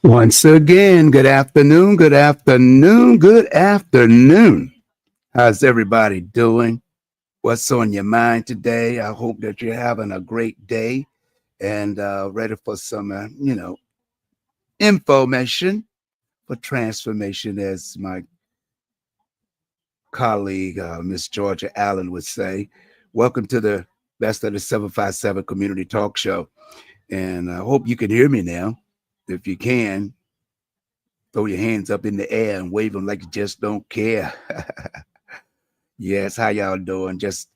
Once again, good afternoon, good afternoon, good afternoon. How's everybody doing? What's on your mind today? I hope that you're having a great day and ready for some, information for transformation, as my colleague, Miss Georgia Allen, would say. Welcome to the Best of the 757 Community Talk Show. And I hope you can hear me now. If you can, throw your hands up in the air and wave them like you just don't care. Yes, how y'all doing? Just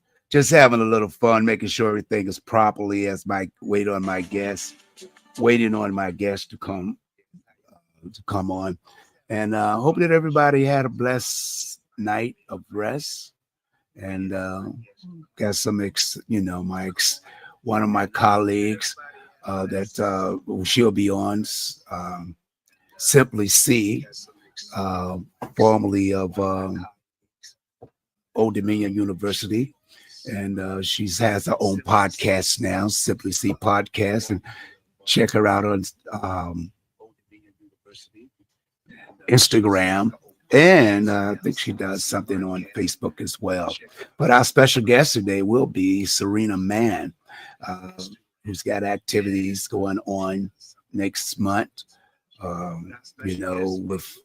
having a little fun, making sure everything is properly as my waiting on my guest to come on. And hope that everybody had a blessed night of rest. And got some one of my colleagues that she'll be on, Simply C, uh, formerly of Old Dominion University, and she has her own podcast now, Simply C Podcast, and check her out on Instagram, and I think she does something on Facebook as well. But our special guest today will be Serena Mann, uh, who's got activities going on next month. Um, with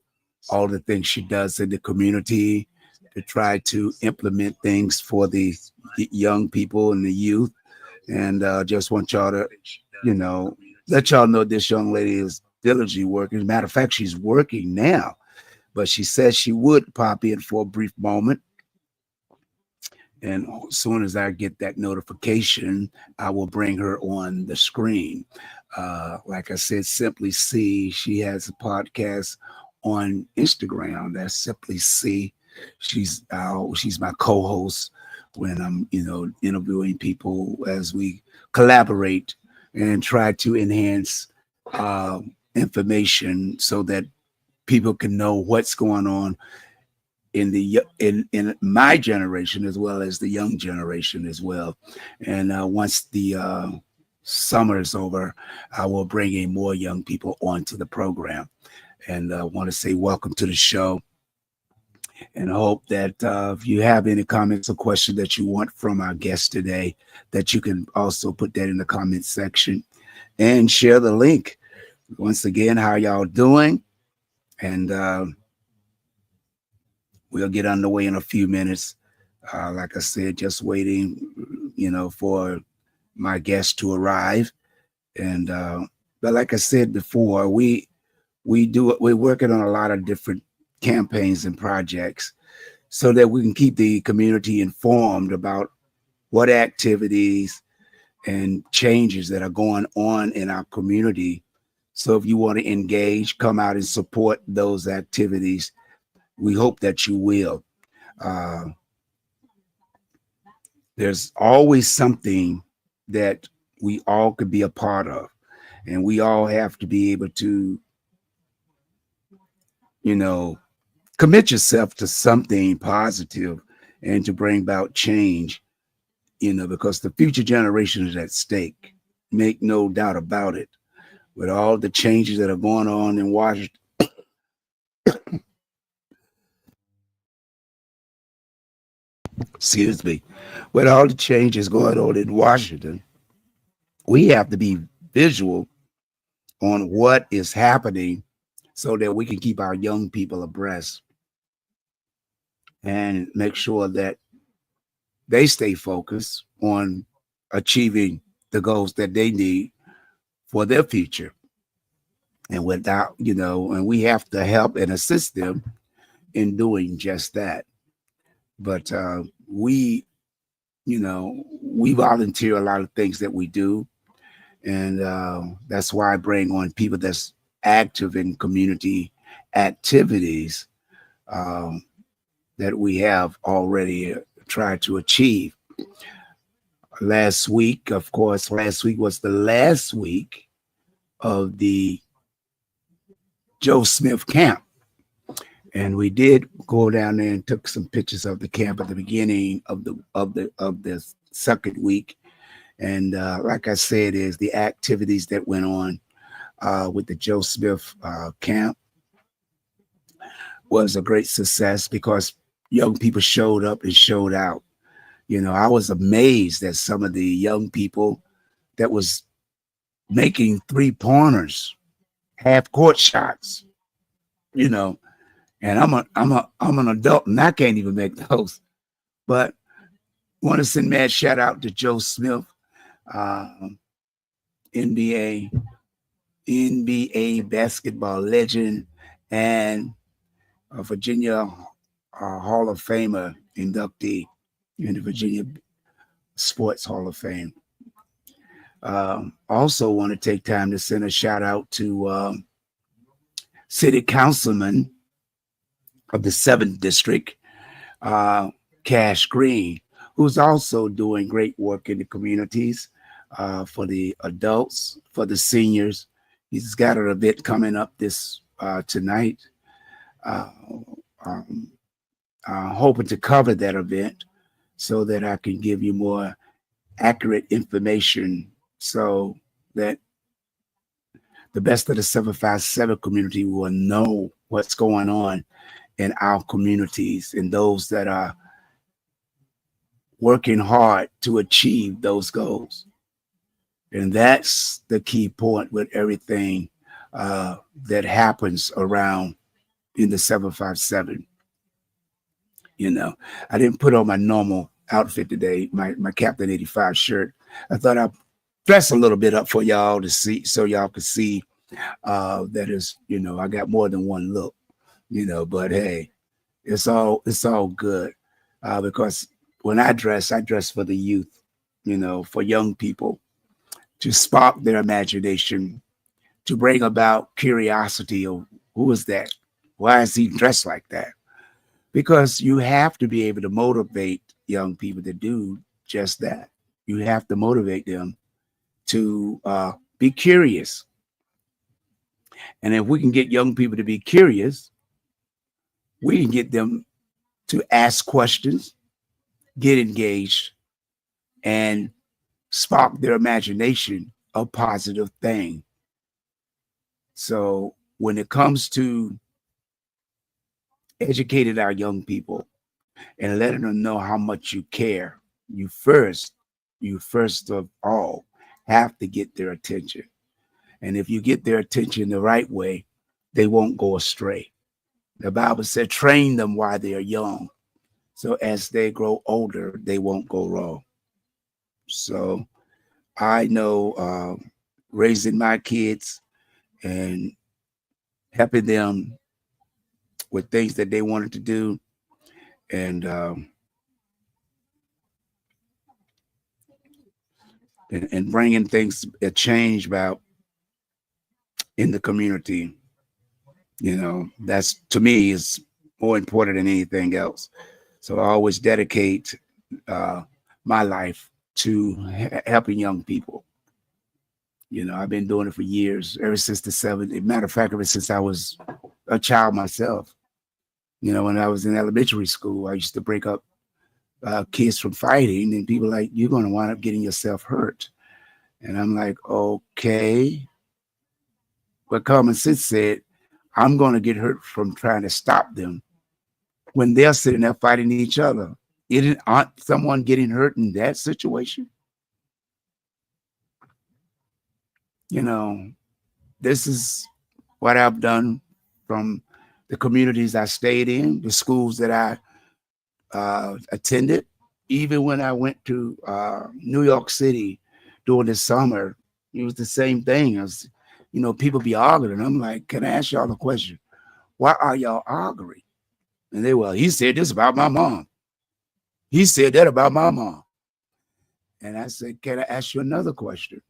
all the things she does in the community to try to implement things for the young people and the youth. And just want y'all to, you know, let y'all know this young lady is diligently working. As a matter of fact, she's working now, but she says she would pop in for a brief moment. And as soon as I get that notification, I will bring her on the screen. Like I said, Simply C, she has a podcast on Instagram. That's Simply C. She's my co-host when I'm interviewing people as we collaborate and try to enhance information so that people can know what's going on in my generation as well as the young generation as well. And once the summer is over, I will bring in more young people onto the program. And I want to say welcome to the show. And I hope that if you have any comments or questions that you want from our guest today, that you can also put that in the comment section and share the link. Once again, how y'all doing? And we'll get underway in a few minutes. Like I said, just waiting, for my guest to arrive. And but like I said before, we're working on a lot of different campaigns and projects so that we can keep the community informed about what activities and changes that are going on in our community. So if you want to engage, come out and support those activities. We hope that you will. Uh, there's always something that we all could be a part of, and we all have to be able to, commit yourself to something positive and to bring about change, because the future generation is at stake. Make no doubt about it. With all the changes that are going on in Washington, excuse me, with all the changes going on in Washington, we have to be visual on what is happening so that we can keep our young people abreast and make sure that they stay focused on achieving the goals that they need for their future. And and we have to help and assist them in doing just that. But we volunteer a lot of things that we do. And that's why I bring on people that's active in community activities um, that we have already tried to achieve. Last week, of course, last week was the last week of the Joe Smith camp. And we did go down there and took some pictures of the camp at the beginning of the second week. And like I said, is the activities that went on. with the Joe Smith camp was a great success because young people showed up and showed out. You know, I was amazed at some of the young people that was making 3-pointers, half court shots, you know, and I'm an adult and I can't even make those. But want to send mad shout out to Joe Smith, uh, NBA NBA basketball legend and a Virginia Hall of Famer inductee in the Virginia Sports Hall of Fame. Also want to take time to send a shout out to City Councilman of the 7th District, Cash Green, who's also doing great work in the communities for the adults, for the seniors. He's got an event coming up this tonight. Hoping to cover that event so that I can give you more accurate information so that the best of the 757 community will know what's going on in our communities and those that are working hard to achieve those goals. And that's the key point with everything that happens around in the 757. You know, I didn't put on my normal outfit today, my CAPTAIN85 shirt. I thought I'd dress a little bit up for y'all to see, so y'all could see that is, you know, I got more than one look, you know, but hey, it's all good because when I dress for the youth, you know, for young people to spark their imagination, to bring about curiosity of who is that? Why is he dressed like that? Because you have to be able to motivate young people to do just that. You have to motivate them to be curious. And if we can get young people to be curious, we can get them to ask questions, get engaged, and spark their imagination a positive thing. So when it comes to educating our young people and letting them know how much you care, you first of all have to get their attention. And if you get their attention the right way, they won't go astray. The Bible said, train them while they are young. So as they grow older, they won't go wrong. So I know raising my kids and helping them with things that they wanted to do and bringing things, a change about in the community, you know, that's to me is more important than anything else. So I always dedicate my life to helping young people. You know, I've been doing it for years, ever since the 70s. Matter of fact, ever since I was a child myself. You know, when I was in elementary school, I used to break up kids from fighting, and people like, you're going to wind up getting yourself hurt. And I'm like, okay. But common sense said, I'm going to get hurt from trying to stop them when they're sitting there fighting each other. Aren't someone getting hurt in that situation? You know, this is what I've done from the communities I stayed in, the schools that I attended. Even when I went to New York City during the summer, it was the same thing. As you know, people be arguing. I'm like, can I ask y'all a question? Why are y'all arguing? And they, well, he said this about my mom. He said that about my mom. And I said, can I ask you another question?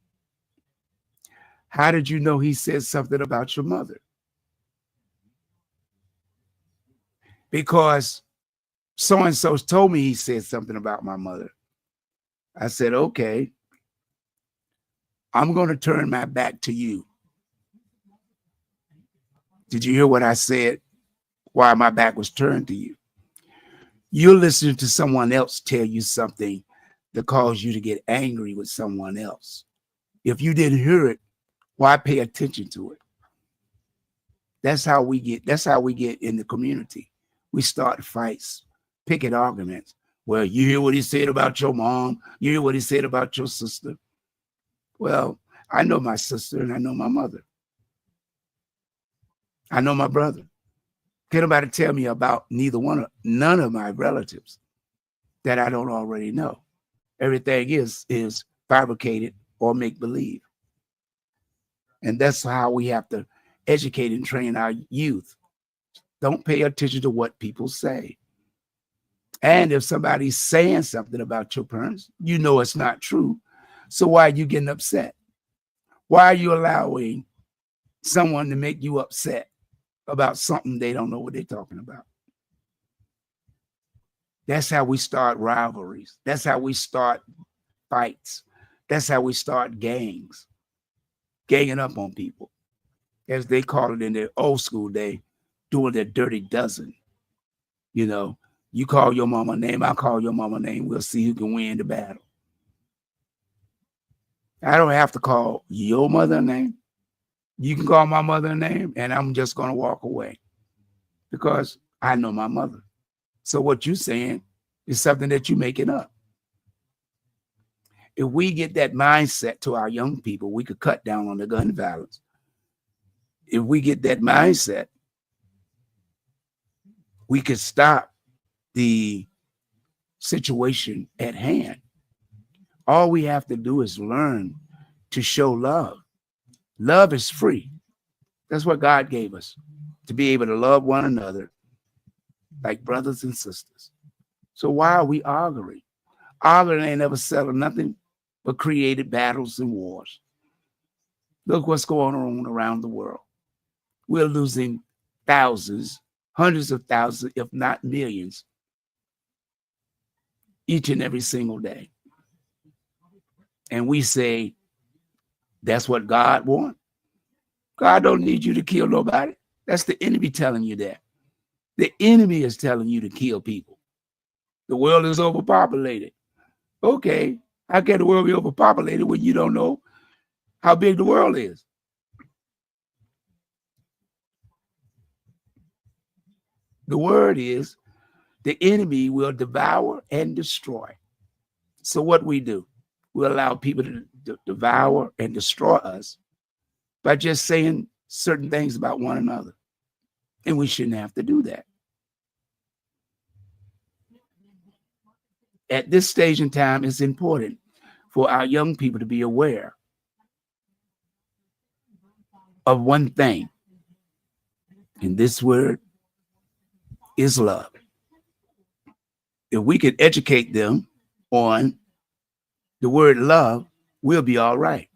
How did you know he said something about your mother? Because so-and-so told me he said something about my mother. I said, okay, I'm going to turn my back to you. Did you hear what I said? Why my back was turned to you? You're listening to someone else tell you something that caused you to get angry with someone else. If you didn't hear it, Why pay attention to it? That's how we get in the community. We start fights, picket arguments. Well, you hear what he said about your mom, you hear what he said about your sister. Well, I know my sister and I know my mother. I know my brother. Can't nobody tell me about none of my relatives that I don't already know. Everything is fabricated or make believe. And that's how we have to educate and train our youth. Don't pay attention to what people say. And if somebody's saying something about your parents, you know it's not true. So why are you getting upset? Why are you allowing someone to make you upset about something they don't know what they're talking about? That's how we start rivalries. That's how we start fights. That's how we start gangs, ganging up on people, as they call it in their old school day, doing their dirty dozen. You know, you call your mama name, I call your mama name. We'll see who can win the battle. I don't have to call your mother name. You can call my mother name, and I'm just going to walk away because I know my mother. So what you're saying is something that you're making up. If we get that mindset to our young people, we could cut down on the gun violence. If we get that mindset, we could stop the situation at hand. All we have to do is learn to show love. Love is free. That's what God gave us, to be able to love one another like brothers and sisters. So why are we arguing? Arguing ain't never settled nothing but created battles and wars. Look what's going on around the world. We're losing thousands, hundreds of thousands, if not millions, each and every single day. And we say, that's what God wants. God don't need you to kill nobody. That's the enemy telling you that. The enemy is telling you to kill people. The world is overpopulated. Okay, how can the world be overpopulated when you don't know how big the world is? The word is the enemy will devour and destroy. So what we do, we allow people to devour and destroy us by just saying certain things about one another. And we shouldn't have to do that. At this stage in time, it's important for our young people to be aware of one thing. And this word is love. If we could educate them on the word love, we'll be all right.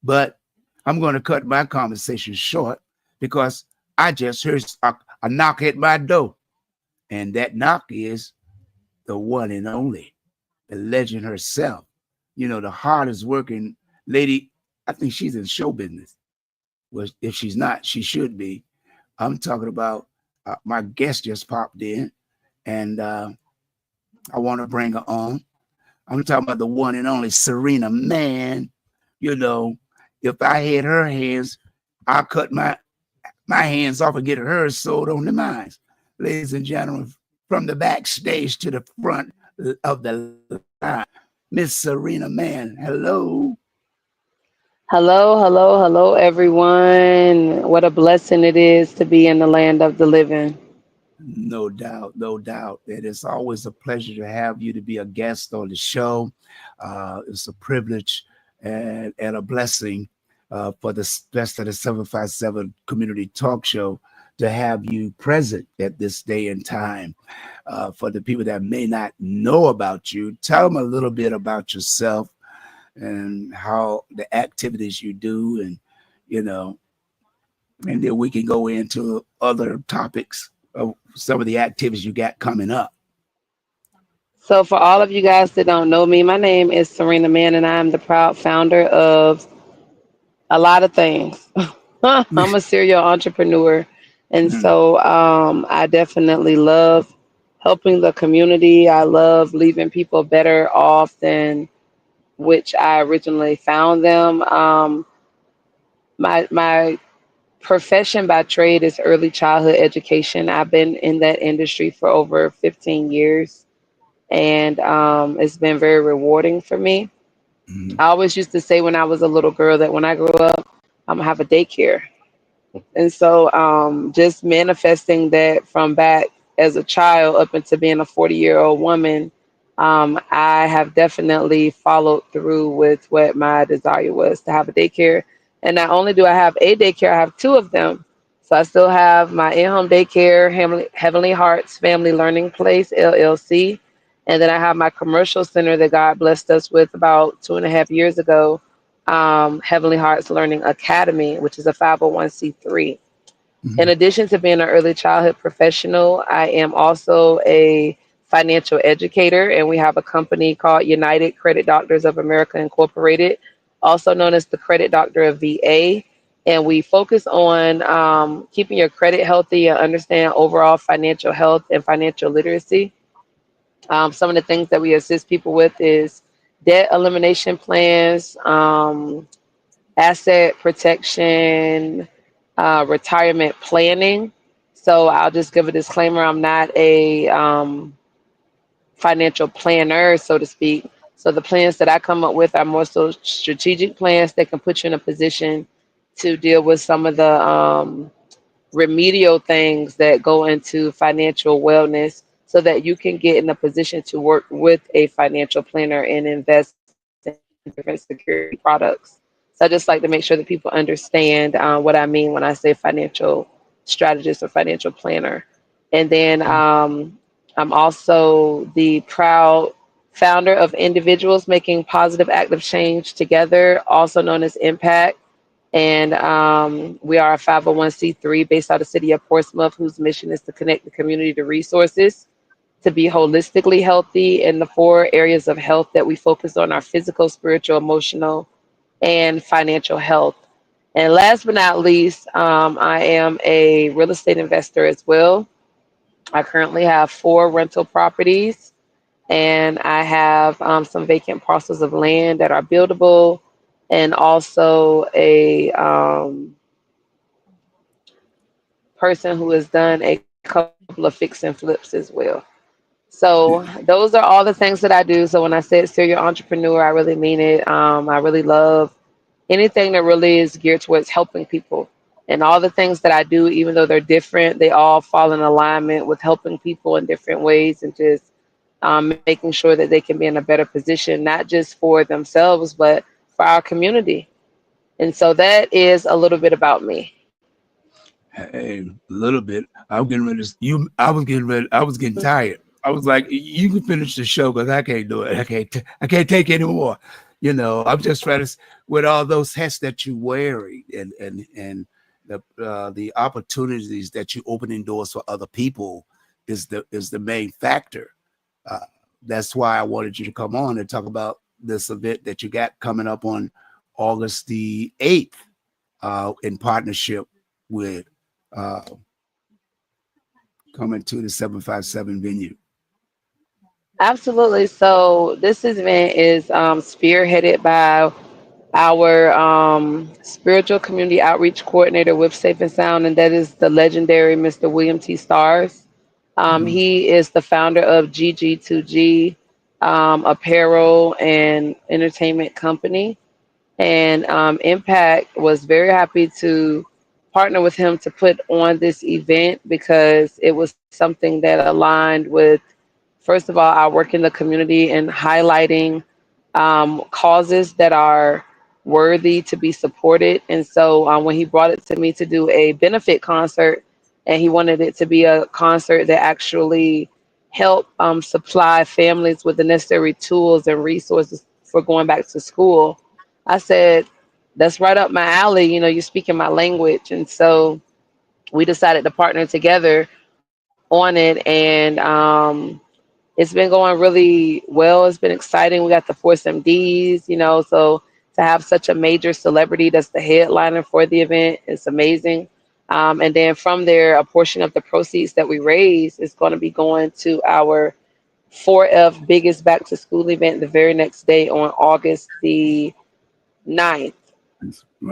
But I'm going to cut my conversation short because I just heard a knock at my door. And that knock is the one and only, the legend herself. You know, the hardest working lady. I think she's in show business. Well, if she's not, she should be. I'm talking about my guest just popped in, and I want to bring her on. I'm talking about the one and only Serena Man. You know, if I had her hands, I'll cut my hands off and get hers sewed on the mine. Ladies and gentlemen, from the backstage to the front of the line, Miss Serena Man. Hello. Hello, hello, hello, everyone. What a blessing it is to be in the land of the living. No doubt, no doubt. It is always a pleasure to have you to be a guest on the show. It's a privilege and a blessing for the best of the 757 Community Talk Show to have you present at this day and time. For the people that may not know about you, tell them a little bit about yourself and how the activities you do, and you know, and then we can go into other topics of some of the activities you got coming up. So, for all of you guys that don't know me, my name is Serena Mann, and I'm the proud founder of a lot of things. I'm a serial entrepreneur, and so I definitely love helping the community. I love leaving people better off than which I originally found them. My profession by trade is early childhood education. I've been in that industry for over 15 years, and it's been very rewarding for me. Mhm. I always used to say when I was a little girl that when I grow up, I'm gonna have a daycare. And so just manifesting that from back as a child up into being a 40-year-old woman, I have definitely followed through with what my desire was to have a daycare. And not only do I have a daycare, I have two of them. So I still have my in-home daycare, Heavenly Hearts Family Learning Place, LLC. And then I have my commercial center that God blessed us with about 2.5 years ago, Heavenly Hearts Learning Academy, which is a 501c3. In Mhm. addition to being an early childhood professional, I am also a financial educator, and we have a company called United Credit Doctors of America Incorporated, also known as the Credit Doctor of VA. And we focus on keeping your credit healthy and understand overall financial health and financial literacy. Some of the things that we assist people with is debt elimination plans, asset protection, retirement planning. So I'll just give a disclaimer: I'm not a financial planner, so to speak. So the plans that I come up with are more so strategic plans that can put you in a position to deal with some of the remedial things that go into financial wellness so that you can get in a position to work with a financial planner and invest in different security products. So I just like to make sure that people understand what I mean when I say financial strategist or financial planner. And then I'm also the proud founder of Individuals Making Positive Active Change Together, also known as Impact. And we are a 501c3 based out of the city of Portsmouth, whose mission is to connect the community to resources to be holistically healthy. In the four areas of health that we focus on are physical, spiritual, emotional, and financial health. And last but not least, I am a real estate investor as well. I currently have four rental properties, and I have some vacant parcels of land that are buildable, and also a person who has done a couple of fix and flips as well. So those are all the things that I do. So when I said serial entrepreneur, I really mean it. I really love anything that really is geared towards helping people. And all the things that I do, even though they're different, they all fall in alignment with helping people in different ways and just making sure that they can be in a better position, not just for themselves, but for our community. And so that is a little bit about me. Hey, a little bit. I'm getting ready. You, I was getting ready. I was getting tired. I was like, you can finish the show because I can't do it. I can't. I can't take any more. I'm just trying to with all those hats that you wearing and the opportunities that you opening doors for other people is the main factor. Uh, that's why I wanted you to come on and talk about this event that you got coming up on August the 8th in partnership with uh, coming to the 757 venue. Absolutely. So this event is spearheaded by our spiritual community outreach coordinator with Safe and Sound, and that is the legendary Mr. William T. Stars. Mhm. He is the founder of GG2G apparel and entertainment company. And Impact was very happy to partner with him to put on this event because it was something that aligned with, first of all, our work in the community and highlighting causes that are worthy to be supported. And so when he brought it to me to do a benefit concert, and he wanted it to be a concert that actually helped supply families with the necessary tools and resources for going back to school, I said, that's right up my alley. You're speaking my language. And so we decided to partner together on it. And it's been going really well. It's been exciting. We got the Force MDs, so to have such a major celebrity that's the headliner for the event is amazing. And then from there, a portion of the proceeds that we raise is going to be going to our 4F biggest back to school event the very next day on August the 9th.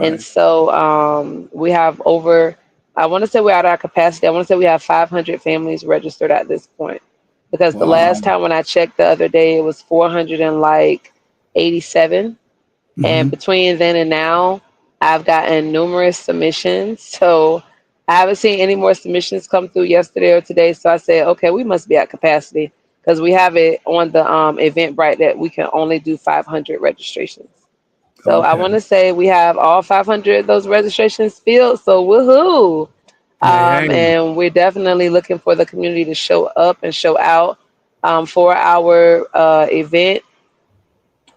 And Right. so we have over, I want to say we're at our capacity. I want to say we have 500 families registered at this point. Because the Wow. last time when I checked the other day, it was 400 and like 87. And Hmm. between then and now, I've gotten numerous submissions. So I haven't seen any more submissions come through yesterday or today. So I said, okay, we must be at capacity because we have it on the Eventbrite that we can only do 500 registrations. So I Okay. want to say we have all 500 of those registrations filled. So woohoo! Hey, And we're definitely looking for the community to show up and show out for our event.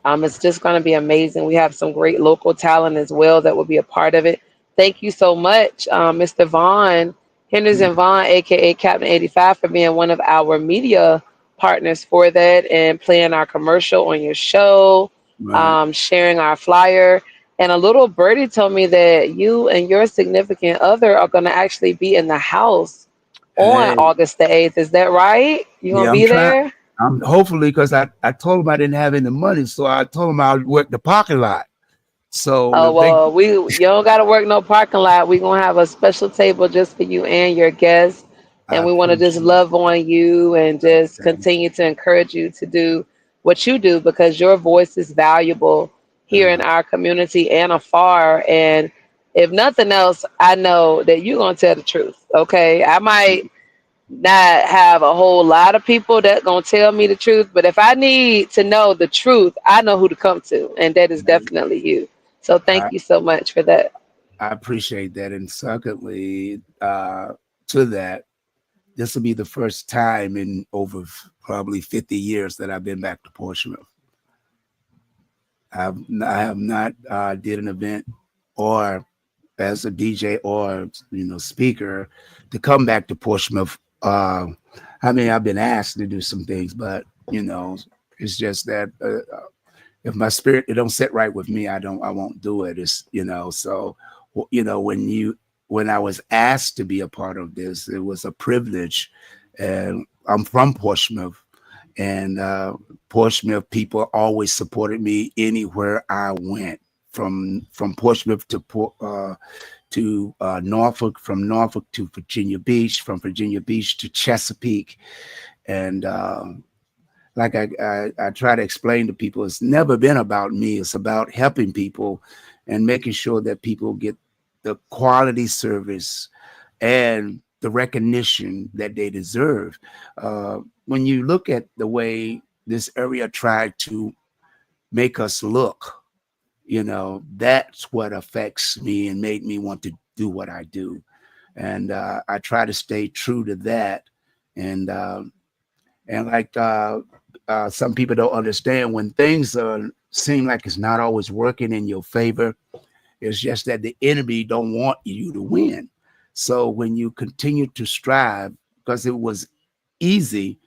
It's just going to be amazing. We have some great local talent as well that will be a part of it. Thank you so much, Mr. Vaughn, Henderson Vaughn, aka Captain85, for being one of our media partners for that and playing our commercial on your show, right. sharing our flyer. And a little birdie told me that you and your significant other are going to actually be in the house on Hey, August the 8th. Is that right? You going yeah, to I'm be trying. there? I'm hopefully because I told him I didn't have any money, so I told him I'll work the parking lot. So Oh if they, well, we you don't gotta work no parking lot. We gonna have a special table just for you and your guests, I and we want to just appreciate love on you and just that. continue to encourage you to do what you do because your voice is valuable here in Uh, our community and afar. And if nothing else, I know that you're gonna tell the truth. Okay, I might not have a whole lot of people that gonna tell me the truth, but if I need to know the truth, I know who to come to, and that is definitely you. So thank I, you so much for that. I appreciate that. And secondly, to that, this will be the first time in over probably 50 years that I've been back to Portsmouth. I have not did an event or as a DJ or speaker to come back to Portsmouth. I mean, I've been asked to do some things, but it's just that if my spirit it don't sit right with me, I won't do it. It's so when I was asked to be a part of this, it was a privilege, and I'm from Portsmouth, and Portsmouth people always supported me anywhere I went. From Portsmouth to Norfolk, from Norfolk to Virginia Beach, from Virginia Beach to Chesapeake, and like I try to explain to people, it's never been about me. It's about helping people and making sure that people get the quality service and the recognition that they deserve. When you look at the way this area tried to make us look, that's what affects me and made me want to do what I do. And I try to stay true to that. And like some people don't understand when things seem like it's not always working in your favor. It's just that the enemy don't want you to win. So when you continue to strive, because it was easy,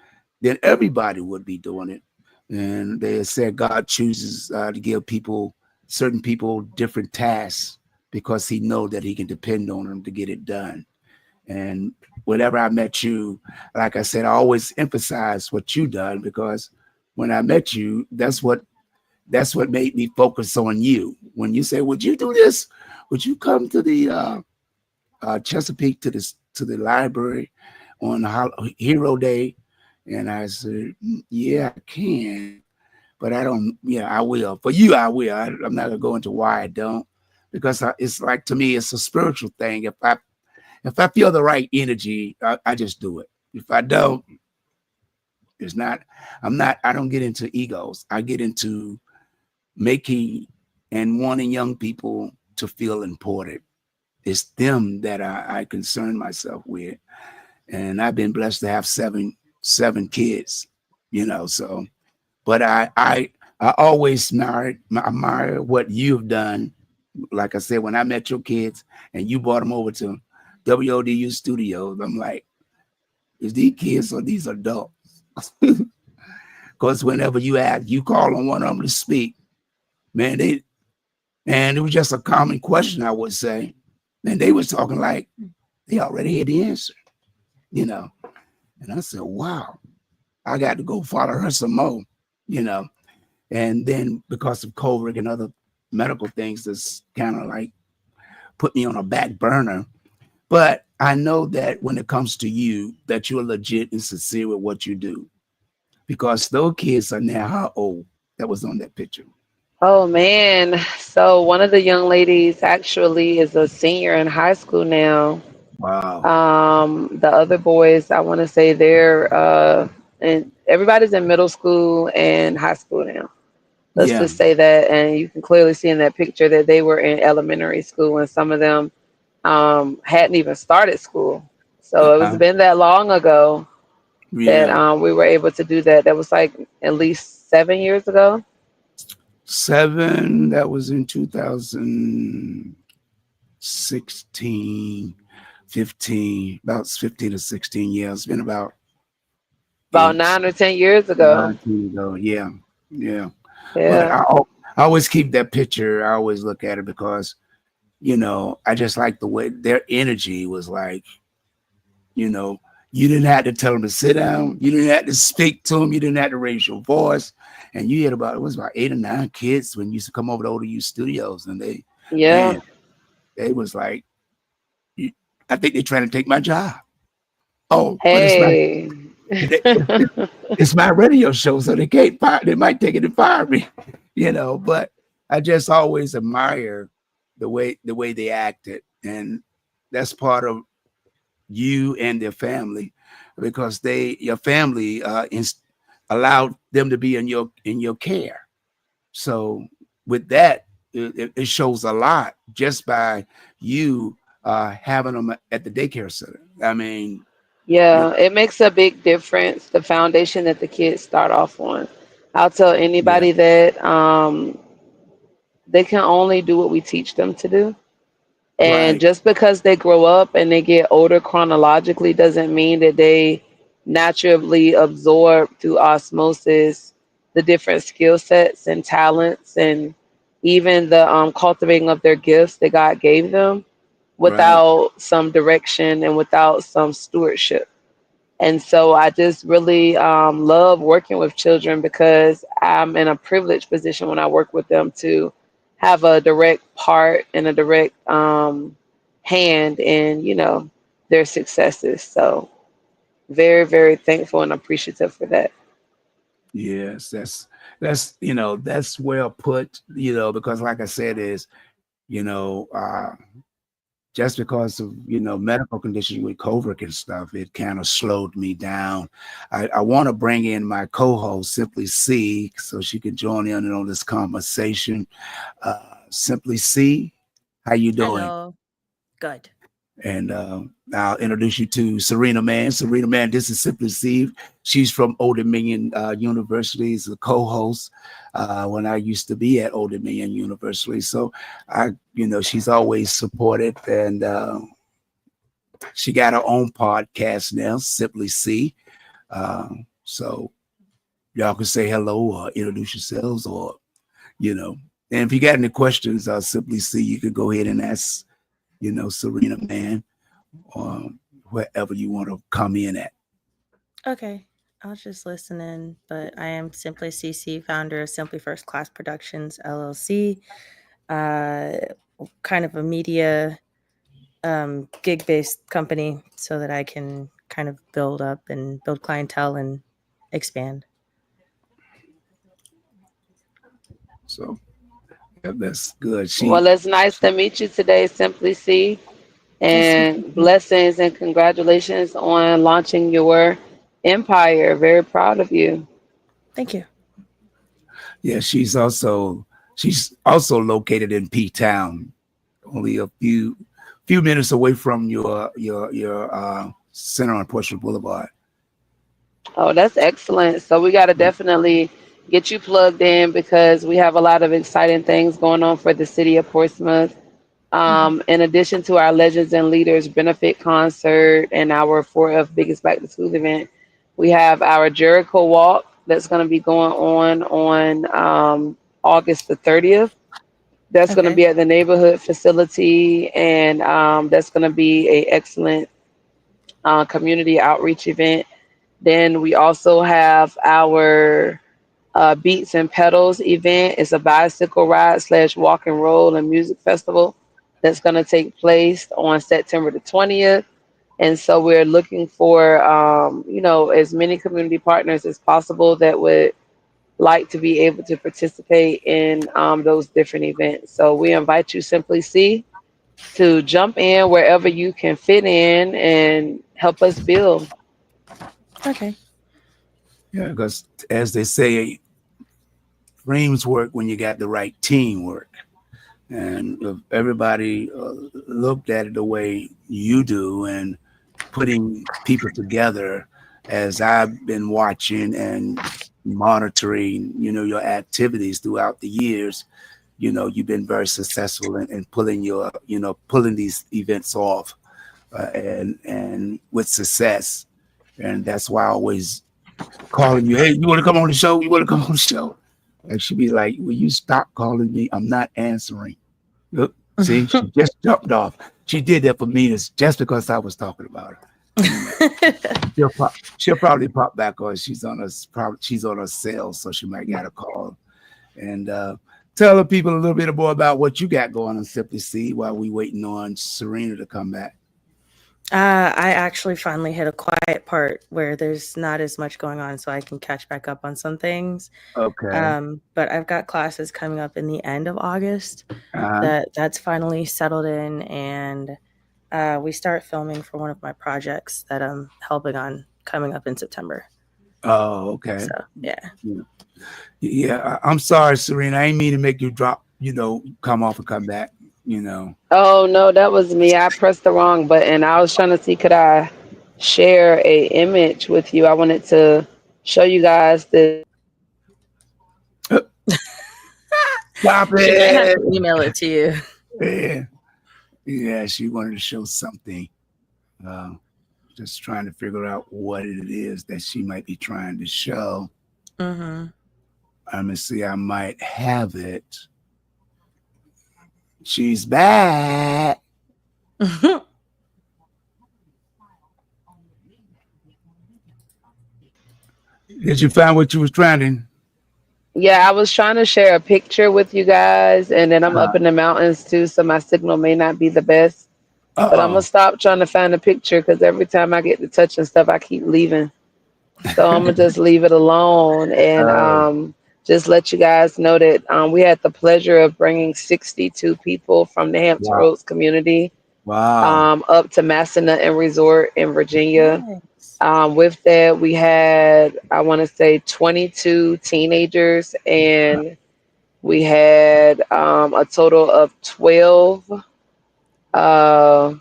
then everybody would be doing it. And they said God chooses to give certain people different tasks because he know that he can depend on them to get it done. And whenever I met you, like I said, I always emphasize what you done because when I met you, that's what made me focus on you. When you say, "Would you do this? Would you come to the Chesapeake to the library on Hero Day?" And I said, "Yeah, I can, but I don't. Yeah, I will. For you, I will. I'm not gonna go into why I don't, because it's like to me, it's a spiritual thing. If I feel the right energy, I just do it. If I don't, it's not. I'm not. I don't get into egos. I get into making and wanting young people to feel important. It's them that I concern myself with, and I've been blessed to have seven kids. So but I always admire what you've done. Like I said, when I met your kids and you brought them over to WODU studios, I'm like, is these kids or these adults? Because whenever you call on one of them to speak, man, it was just a common question, I would say. And they was talking like they already had the answer, you know. And I said, wow, I got to go follow her some more, you know. And then because of COVID and other medical things that's kind of like put me on a back burner. But I know that when it comes to you, that you're legit and sincere with what you do, because those kids are now how old that was on that picture. Oh man. So one of the young ladies actually is a senior in high school now. Wow. The other boys, I want to say they're and everybody's in middle school and high school now. Let's Yeah. just say that, and you can clearly see in that picture that they were in elementary school, and some of them hadn't even started school. So it was Uh-huh. been that long ago that Yeah. we were able to do that. That was like at least 7 years ago. Seven, that was in 2016, 15, about 15 to 16 years. It's been about About eight, 9 or 10 years ago. 19 ago. Yeah. Yeah. But Yeah. I always keep that picture. I always look at it because, I just like the way their energy was like, you know, you didn't have to tell them to sit down. You didn't have to speak to them. You didn't have to raise your voice. And you had about, it was about 8 or 9 kids when you used to come over to ODU studios. And Yeah. man, they was like, "You- I think they're trying to take my job. Oh, but Hey. it's my radio show, so they can't fire. They might take it and fire me, But I just always admire the way they acted, and that's part of you and their family, because your family allowed them to be in your care. So with that, it shows a lot just by you having them at the daycare center. I mean, you Yeah, it makes a big difference, the foundation that the kids start off on. I'll tell yeah, anybody that they can only do what we teach them to do. And right, just because they grow up and they get older chronologically doesn't mean that they naturally absorb through osmosis the different skill sets and talents and even the cultivating of their gifts that God gave them right. without some direction and without some stewardship. And so I just really love working with children because I'm in a privileged position when I work with them to have a direct part and a direct hand in, their successes. So very, very thankful and appreciative for that. Yes, that's well put. Because like I said, is you know, uh, just because of medical conditions with COVID and stuff, it kind of slowed me down. I want to bring in my co-host Simply C so she can join in on this conversation. Simply C, how you doing? Hello. Good. And I'll introduce you to Serena Man. Serena Man, this is Simply C. She's from Old Dominion University. Is a co-host when I used to be at Old Dominion University. So she's always supported, and she got her own podcast now, Simply C. So y'all can say hello or introduce yourselves, or you know. And if you got any questions, Simply C, you can go ahead and ask, Serena Man, or wherever you want to come in at. Okay. I'll just listen in, but I am Simply CC, founder of Simply First Class Productions LLC, uh, kind of a media gig-based company so that I can kind of build up and build clientele and expand. So yeah, that's good. Well, it's nice to meet you today, Simply C. Nice to meet And you. blessings and congratulations on launching your empire. Very proud of you. Thank you. Yeah, she's also located in P Town, only a few minutes away from your center on Portsmouth Boulevard. Oh, that's excellent. So we got to definitely get you plugged in because we have a lot of exciting things going on for the city of Portsmouth. Mhm. In addition to our Legends and Leaders benefit concert and our 4F biggest back to school event, we have our Jericho Walk that's going to be going on August the 30th. That's going to Okay. be at the neighborhood facility, and that's going to be a excellent community outreach event. Then we also have our Beats and Pedals event. It's a bicycle ride / walk and roll and music festival that's going to take place on September the 20th. And so we're looking for, as many community partners as possible that would like to be able to participate in those different events. So we invite you, Simply C, to jump in wherever you can fit in and help us build. Okay. Yeah, because as they say, dreams work when you got the right teamwork. And if everybody looked at it the way you do and putting people together, as I've been watching and monitoring, your activities throughout the years, you've been very successful in pulling these events off, and with success. And that's why I always calling you, hey, you want to come on the show? You want to come on the show? And she'd be like, will you stop calling me? I'm not answering. Look, see, she just jumped off. She did that for me just because I was talking about her. She'll probably pop back on. She's on a sale, so she might get a call. And tell the people a little bit more about what you got going on Simply C while we waiting on Serena to come back. I actually finally hit a quiet part where there's not as much going on, so I can catch back up on some things. Okay. But I've got classes coming up in the end of August. Uh-huh. That's finally settled in, and we start filming for one of my projects that I'm helping on coming up in September. Oh, okay. So yeah. Yeah, I'm sorry, Serena. I ain't mean to make you drop, come off and come back, Oh no, that was me. I pressed the wrong button. I was trying to see could I share a image with you. I wanted to show you guys this. Stop She might have it. to email it to you. Yeah. Yeah, she wanted to show something. Just trying to figure out what it is that she might be trying to show. Mm-hmm. Let me see. I might have it. She's back. Did you find what you was trying to? Yeah, I was trying to share a picture with you guys, and then I'm up in the mountains too, so my signal may not be the best. But I'm gonna stop trying to find a picture because every time I get to touching stuff, I keep leaving. So I'm gonna just leave it alone and just let you guys know that we had the pleasure of bringing 62 people from the Hampton Wow. Roads community Wow. up to Massanutten Resort in Virginia. Nice. With that, we had, I want to say, 22 teenagers, and we had a total of 12 uh,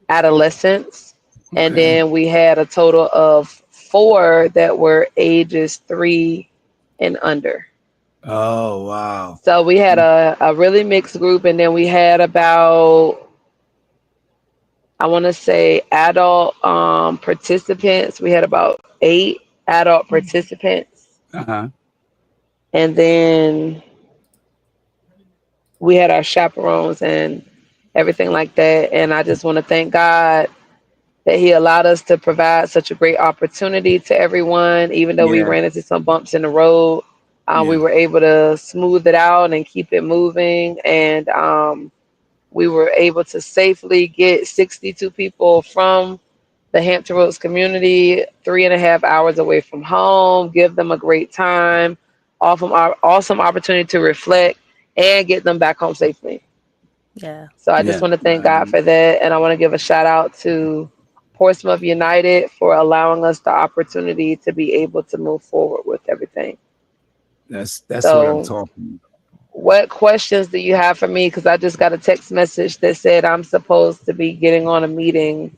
adolescents, and Okay. then we had a total of 4 that were ages 3 and under. Oh, wow. So we had a really mixed group, and then we had about, I want to say, adult participants. We had about 8 adult participants, Uh-huh. and then we had our chaperones and everything like that. And I just want to thank God that He allowed us to provide such a great opportunity to everyone, even though we Yeah. ran into some bumps in the road. We Yeah. were able to smooth it out and keep it moving. And we were able to safely get 62 people from the Hampton Roads community, 3.5 hours away from home, give them a great time, awesome opportunity to reflect, and get them back home safely. Yeah. So I just Yeah. want to thank God for that. And I want to give a shout out to Portsmouth United for allowing us the opportunity to be able to move forward with everything. That's what I'm So, talking what questions do you have for me? Because I just got a text message that said I'm supposed to be getting on a meeting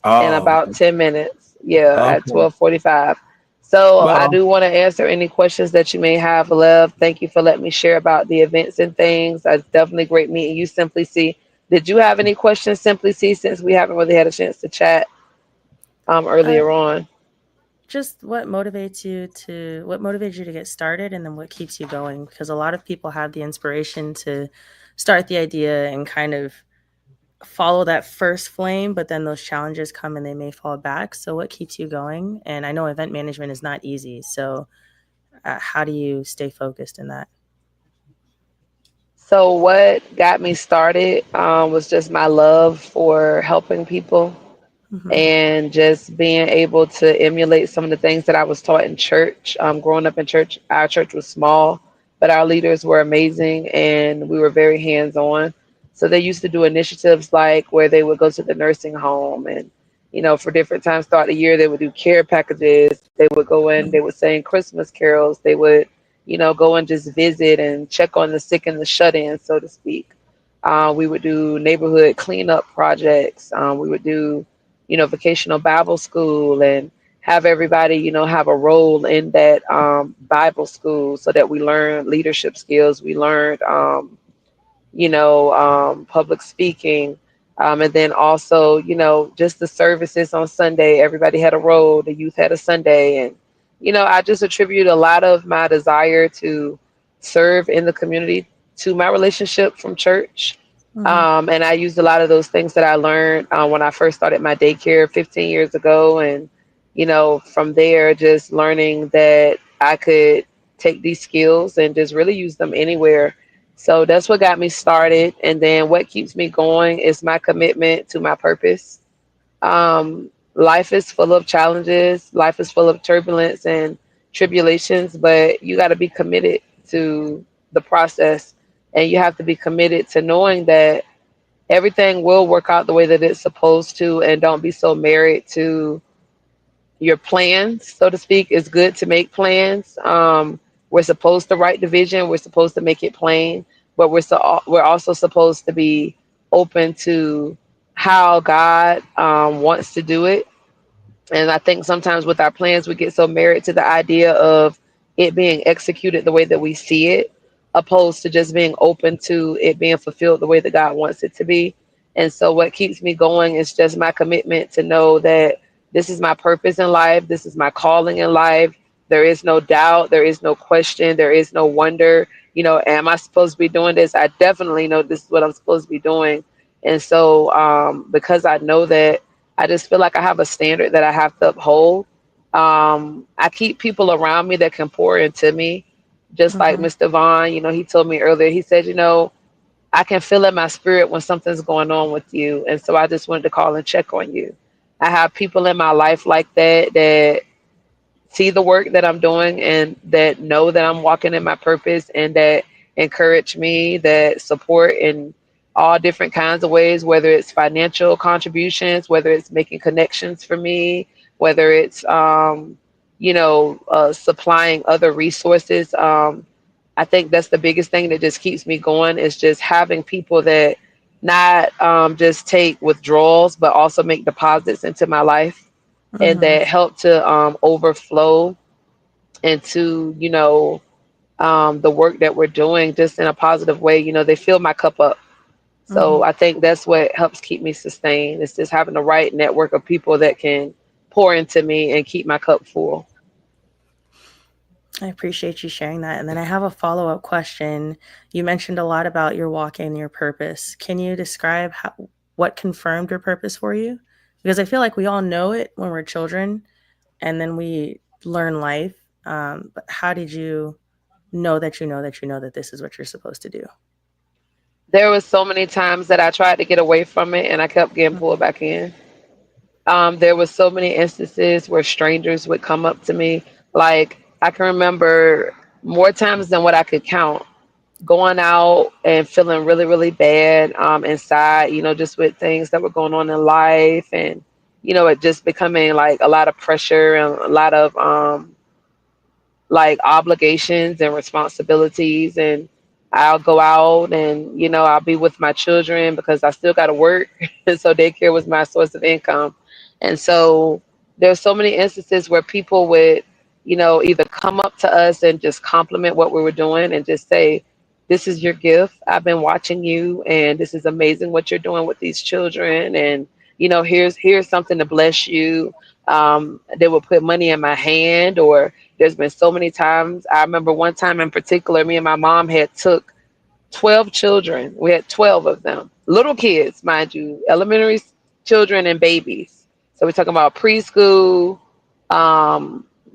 in about. about 10 minutes. Yeah, Oh, at okay. 12:45. So I Well, do want to answer any questions that you may have left. Thank you for letting me share about the events and things. It's definitely great meeting you, Simply C. Did you have any questions, Simply C, since we haven't really had a chance to chat Uh, earlier on? just what motivates you to get started, and then what keeps you going? Because a lot of people have the inspiration to start the idea and kind of follow that first flame, but then those challenges come and they may fall back. So what keeps you going? And I know event management is not easy. So how do you stay focused in that? So what got me started was just my love for helping people Mm-hmm. and just being able to emulate some of the things that I was taught in church. Growing up in church, our church was small, but our leaders were amazing and we were very hands on. So they used to do initiatives like where they would go to the nursing home and, for different times throughout the year, they would do care packages. They would go in, they would sing Christmas carols. They would, go and just visit and check on the sick and the shut in, so to speak. We would do neighborhood cleanup projects. We would do vocational Bible school and have everybody, have a role in that Bible school so that we learn leadership skills. We learned, public speaking. And then also, just the services on Sunday. Everybody had a role. The youth had a Sunday. And, I just attribute a lot of my desire to serve in the community to my relationship from church. Mm-hmm. And I used a lot of those things that I learned when I first started my daycare 15 years ago. And, from there, just learning that I could take these skills and just really use them anywhere. So that's what got me started. And then what keeps me going is my commitment to my purpose. Life is full of challenges, life is full of turbulence and tribulations, but you got to be committed to the process. And you have to be committed to knowing that everything will work out the way that it's supposed to. And don't be so married to your plans, so to speak. It's good to make plans. We're supposed to write the vision. We're supposed to make it plain, but we're also supposed to be open to how God wants to do it. And I think sometimes with our plans, we get so married to the idea of it being executed the way that we see it, opposed to just being open to it being fulfilled the way that God wants it to be. And so, what keeps me going is just my commitment to know that this is my purpose in life, this is my calling in life. There is no doubt, there is no question, there is no wonder. Am I supposed to be doing this? I definitely know this is what I'm supposed to be doing. And so, because I know that, I just feel like I have a standard that I have to uphold. I keep people around me that can pour into me, just like Mm-hmm. Mr. Vaughn. He told me earlier, he said, I can feel in my spirit when something's going on with you. And so I just wanted to call and check on you. I have people in my life like that see the work that I'm doing and that know that I'm walking in my purpose and that encourage me, that support in all different kinds of ways, whether it's financial contributions, whether it's making connections for me, whether it's, supplying other resources. I think that's the biggest thing that just keeps me going is just having people that not just take withdrawals, but also make deposits into my life and Mm-hmm. that help to overflow into the work that we're doing just in a positive way. They fill my cup up. Mm-hmm. So I think that's what helps keep me sustained. It's just having the right network of people that can pour into me and keep my cup full. I appreciate you sharing that. And then I have a follow-up question. You mentioned a lot about your walk in your purpose. Can you describe what confirmed your purpose for you? Because I feel like we all know it when we're children and then we learn life. But how did you know that you know that you know that this is what you're supposed to do? There was so many times that I tried to get away from it and I kept getting pulled Mm-hmm. back in. There was so many instances where strangers would come up to me. Like I can remember more times than what I could count going out and feeling really, really bad inside, just with things that were going on in life and, it just becoming like a lot of pressure and a lot of like obligations and responsibilities. And I'll go out and, I'll be with my children because I still got to work. And so daycare was my source of income. And so there's so many instances where people would, either come up to us and just compliment what we were doing and just say, this is your gift. I've been watching you and this is amazing what you're doing with these children. And, here's something to bless you. They would put money in my hand, or there's been so many times. I remember one time in particular, me and my mom had took 12 children. We had 12 of them, little kids, mind you, elementary children and babies. So we're talking about preschool,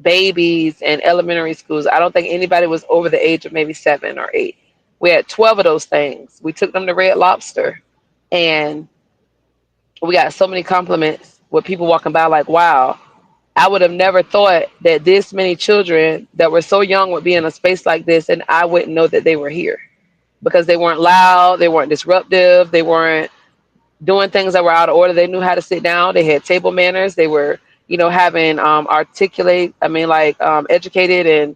babies in elementary schools. I don't think anybody was over the age of maybe 7 or 8. We had 12 of those things. We took them to Red Lobster, and we got so many compliments with people walking by like, wow, I would have never thought that this many children that were so young would be in a space like this, and I wouldn't know that they were here because they weren't loud, they weren't disruptive, they weren't doing things that were out of order. They knew how to sit down. They had table manners. They were, having educated and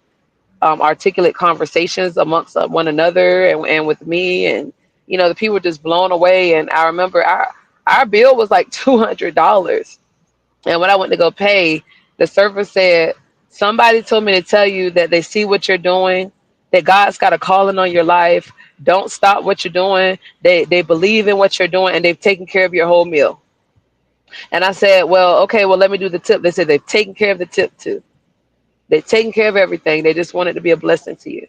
articulate conversations amongst one another and with me. And, the people were just blown away. And I remember our bill was like $200. And when I went to go pay, the server said, somebody told me to tell you that they see what you're doing, that God's got a calling on your life. Don't stop what you're doing. They believe in what you're doing, and they've taken care of your whole meal. And I said, well, okay, well, let me do the tip. They said they've taken care of the tip too. They've taken care of everything. They just want it to be a blessing to you.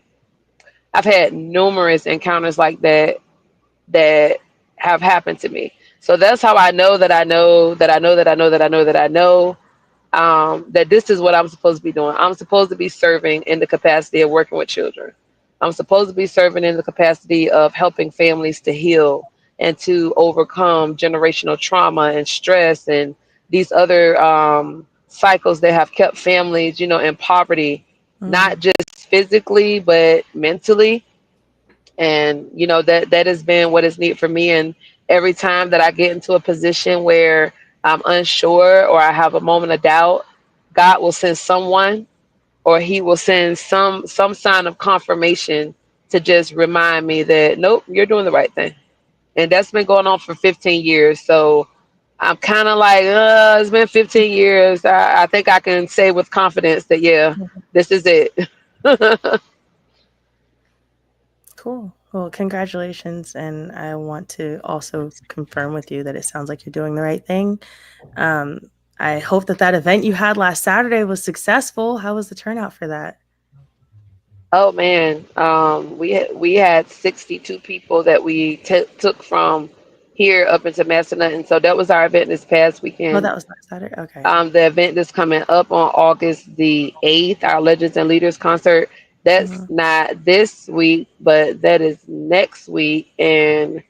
I've had numerous encounters like that have happened to me. So that's how I know that I know that I know that I know that I know that I know that this is what I'm supposed to be doing. I'm supposed to be serving in the capacity of working with children. I'm supposed to be serving in the capacity of helping families to heal and to overcome generational trauma and stress and these other cycles that have kept families, in poverty, not just physically, but mentally. And, that has been what is needed for me. And every time that I get into a position where I'm unsure or I have a moment of doubt, God will send someone, or he will send some sign of confirmation to just remind me that, nope, you're doing the right thing. And that's been going on for 15 years. So I'm kind of like, it's been 15 years. I think I can say with confidence that, yeah, this is it. Cool. Well, congratulations. And I want to also confirm with you that it sounds like you're doing the right thing. I hope that event you had last Saturday was successful. How was the turnout for that? Oh man, we had 62 people that we took from here up into Massanutten, and so that was our event this past weekend. Oh, that was last Saturday. Okay. The event that's coming up on August the 8th, our Legends and Leaders concert. That's not this week, but that is next week, and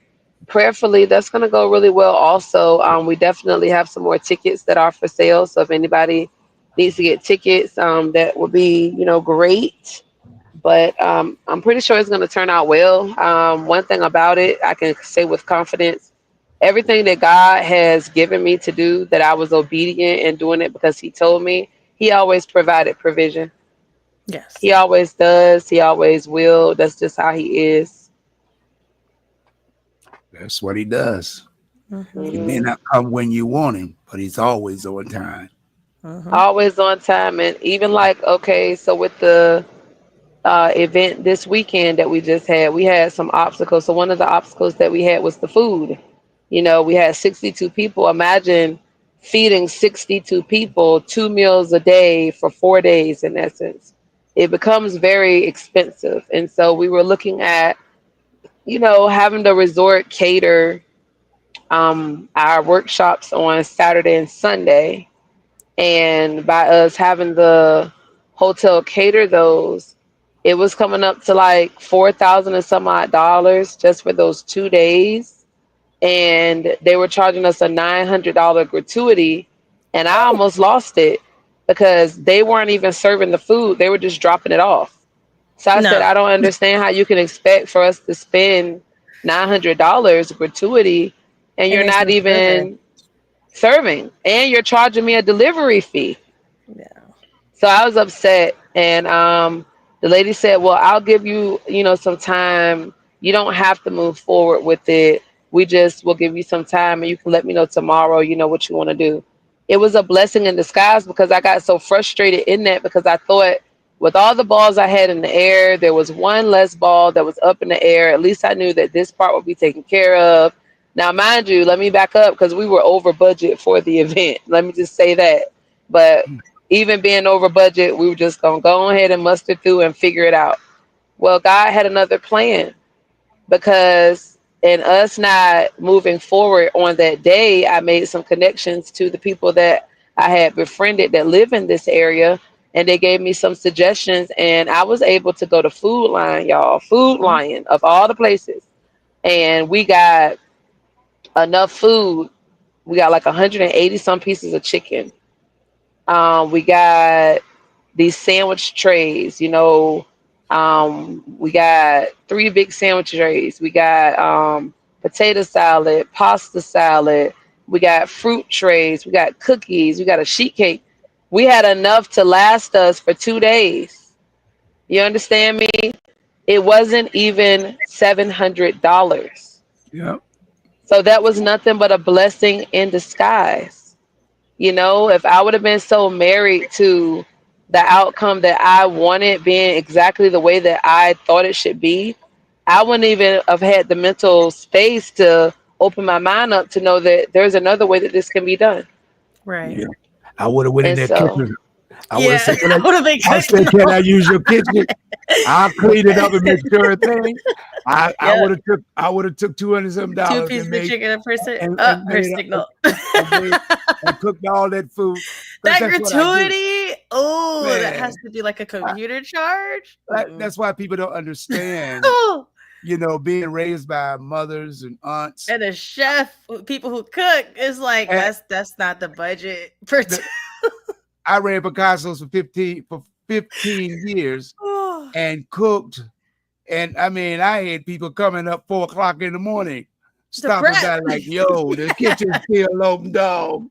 prayerfully that's going to go really well. Also, we definitely have some more tickets that are for sale. So if anybody needs to get tickets, that would be great. But I'm pretty sure it's going to turn out well. One thing about it, I can say with confidence, everything that God has given me to do, that I was obedient in doing it because he told me, he always provided provision. Yes. He always does. He always will. That's just how he is. That's what he does. He may not come when you want him, but he's always on time. Always on time. And even okay, so with the event this weekend that we just had, we had some obstacles. So one of the obstacles that we had was the food. We had 62 people. Imagine feeding 62 people 2 meals a day for 4 days. In essence, it becomes very expensive. And so we were looking at, having the resort cater our workshops on Saturday and Sunday. And by us having the hotel cater those, it was coming up to like $4,000 and some odd dollars just for those 2 days. And they were charging us a $900 gratuity. And I almost lost it because they weren't even serving the food. They were just dropping it off. So I said, I don't understand how you can expect for us to spend $900 gratuity and you're not even serving, and you're charging me a delivery fee. Yeah. So I was upset, and the lady said, well, I'll give you, some time. You don't have to move forward with it. We just will give you some time, and you can let me know tomorrow, what you want to do. It was a blessing in disguise because I got so frustrated in that because I thought with all the balls I had in the air, there was one less ball that was up in the air. At least I knew that this part would be taken care of. Now, mind you, let me back up because we were over budget for the event. Let me just say that. But even being over budget, we were just going to go ahead and muster through and figure it out. Well, God had another plan because in us not moving forward on that day, I made some connections to the people that I had befriended that live in this area. and they gave me some suggestions, and I was able to go to Food Lion, y'all, Food Lion of all the places, and we got enough food. We got like 180 some pieces of chicken. We got these sandwich trays, we got three big sandwich trays. We got potato salad, pasta salad. We got fruit trays. We got cookies. We got a sheet cake. We had enough to last us for 2 days. You understand me? It wasn't even $700. Yeah. So that was nothing but a blessing in disguise. If I would have been so married to the outcome that I wanted being exactly the way that I thought it should be, I wouldn't even have had the mental space to open my mind up to know that there's another way that this can be done. Right. Yeah. I would have went in And that so, kitchen. I would have said, I would have been I said, can I use your kitchen? I'll clean it up and make sure everything. I would have took $200 some two and pieces of made chicken a person. and Her made signal. and cooked all that food. That That's what I do. gratuity. Oh, that Man. has to be like a computer charge. That's why people don't understand. Oh, Being raised by mothers and aunts. and a chef, people who cook is like that's not the budget for. I ran Picasso's for 15 years and cooked. And I mean, I had people coming up 4 o'clock in the morning, stopping by like, yo, the kitchen's still open, dog.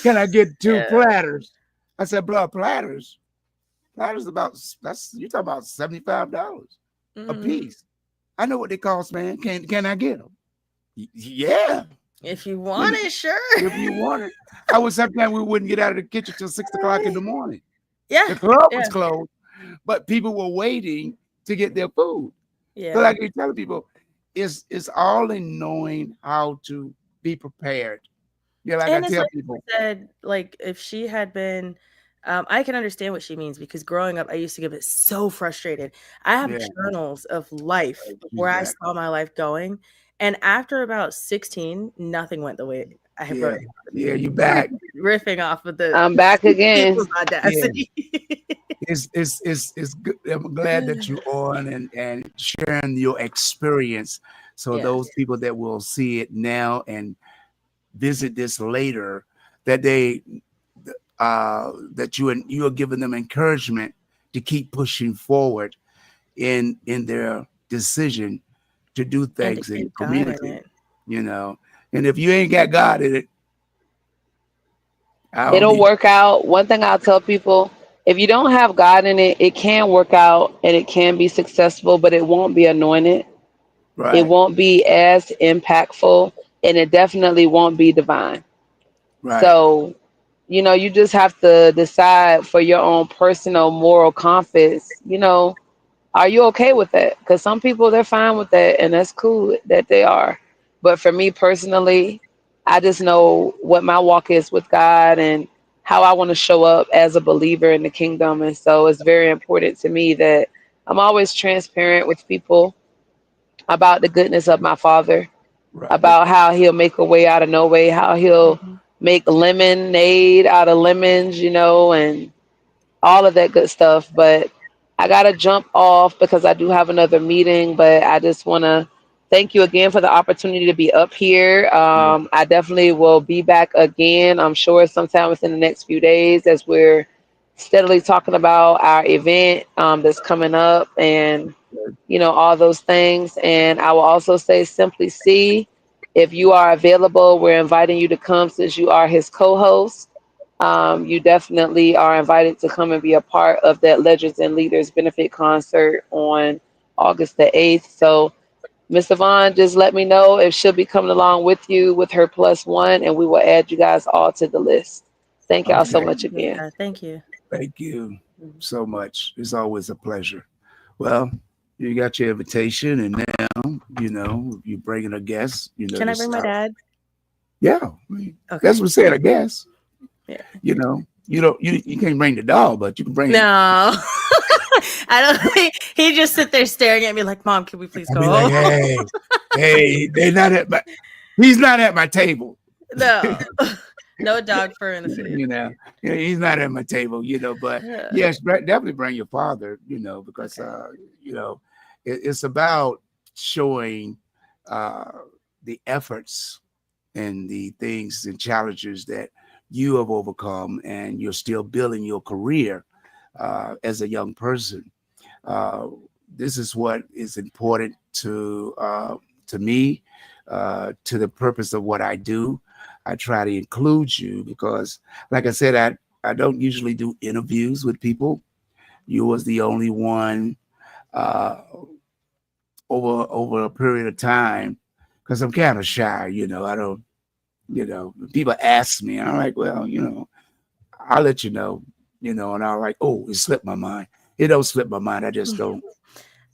Can I get 2 platters? I said, bro, platters? Platters you're talking about $75 a piece. I know what they cost, man. Can I get them? Yeah. If you want it, sure. If you want it. Sometimes we wouldn't get out of the kitchen till 6 o'clock in the morning. Yeah. The club was closed, but people were waiting to get their food. Yeah. So like you're telling people, it's all in knowing how to be prepared. Yeah, like I tell people. Said, like, if she had been, I can understand what she means, because growing up, I used to get so frustrated. I have journals of life where I saw my life going. And after about 16, nothing went the way I had wrote. Yeah, you back. Riffing off of the I'm back again. Audacity. It's good. I'm glad that you're on and sharing your experience. So those people that will see it now and visit this later, that you are giving them encouragement to keep pushing forward in their decision to do things in community, and if you ain't got God in it, it'll work out. One thing I'll tell people, if you don't have God in it, it can work out and it can be successful, but it won't be anointed. Right. It won't be as impactful, and it definitely won't be divine. Right. So, you just have to decide for your own personal moral compass, are you okay with that? Because some people, they're fine with that, and that's cool that they are. But for me personally, I just know what my walk is with God and how I want to show up as a believer in the kingdom. And so it's very important to me that I'm always transparent with people about the goodness of my Father, about how he'll make a way out of no way, how he'll make lemonade out of lemons, and all of that good stuff. But I got to jump off because I do have another meeting, but I just want to thank you again for the opportunity to be up here. I definitely will be back again, I'm sure sometime within the next few days, as we're steadily talking about our event that's coming up and, all those things. And I will also say, Simply C, if you are available, we're inviting you to come since you are his co-host. You definitely are invited to come and be a part of that Legends and Leaders benefit concert on August the 8th. So Miss Yvonne, just let me know if she'll be coming along with you with her +1, and we will add you guys all to the list. Thank y'all so much again. Thank you. Thank you so much. It's always a pleasure. Well, you got your invitation, and now, you're bringing a guest. Can I bring my dad? Yeah. Okay. That's what I said, I guess. Yeah. You can't bring the dog, but you can bring. No. I don't think he just sit there staring at me like, Mom, can we please go home? Like, hey, he's not at my table. No. No dog fur in the food. You know, he's not at my table, but yes, definitely bring your father, because, Okay. it's about showing the efforts and the things and challenges that you have overcome, and you're still building your career as a young person. Uh, this is what is important to me, to the purpose of what I do. I try to include you because, like I said, I don't usually do interviews with people. You was the only one uh, over a period of time because I'm kind of shy. I don't. People ask me, I'm like, well, I'll let you know. And I'm like, oh, it slipped my mind. It don't slip my mind. I just don't.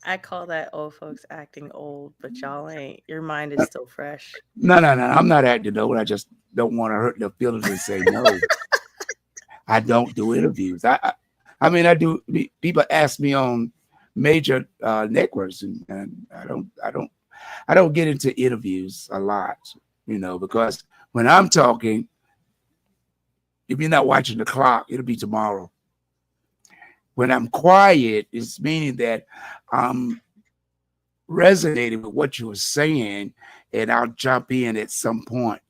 I call that old folks acting old, but y'all ain't. Your mind is still fresh. No, no, no. I'm not acting old. I just don't want to hurt their feelings and say no. I don't do interviews. I mean, I do. People ask me on major networks, and I don't get into interviews a lot, because when I'm talking, if you're not watching the clock, it'll be tomorrow. When I'm quiet, it's meaning that I'm resonating with what you were saying, and I'll jump in at some point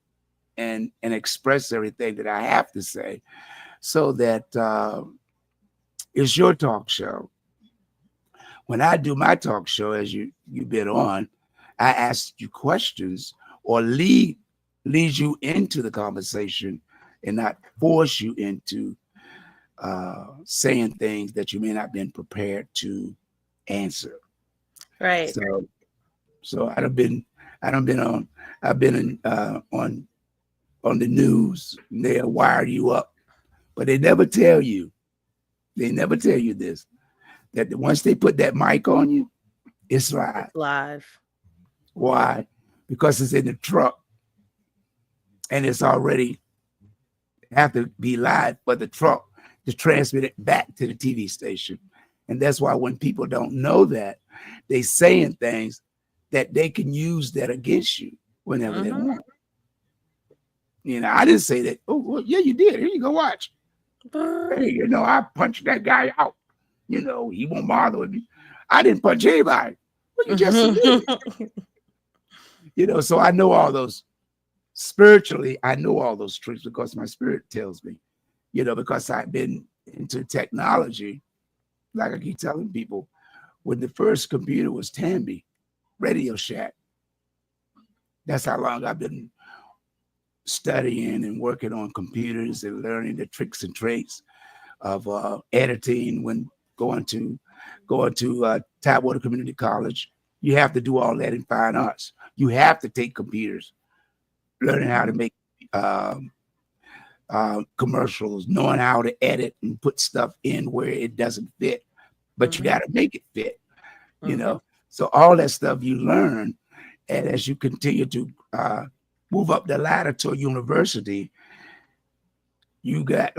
and express everything that I have to say, so that it's your talk show. When I do my talk show, as you've been on, I ask you questions or lead you into the conversation and not force you into saying things that you may not been prepared to answer. Right. So I've been on the news, and they'll wire you up, but they never tell you. They never tell you this, that once they put that mic on you, it's live. Live. Why? Because it's in the truck, and it's already have to be live for the truck to transmit it back to the TV station. And that's why when people don't know that, they saying things that they can use that against you whenever they want. I didn't say that. Oh, well, yeah, you did. Here you go, watch. Hey, I punched that guy out. He won't bother with me. I didn't punch anybody. Well, you just so I know all those. Spiritually, I know all those tricks because my spirit tells me, because I've been into technology. Like I keep telling people, when the first computer was Tambi, Radio Shack. That's how long I've been studying and working on computers and learning the tricks and traits of editing. When going to Tidewater Community College, you have to do all that in fine arts. You have to take computers, learning how to make commercials, knowing how to edit and put stuff in where it doesn't fit, but you got to make it fit. So all that stuff you learn, and as you continue to move up the ladder to a university, you got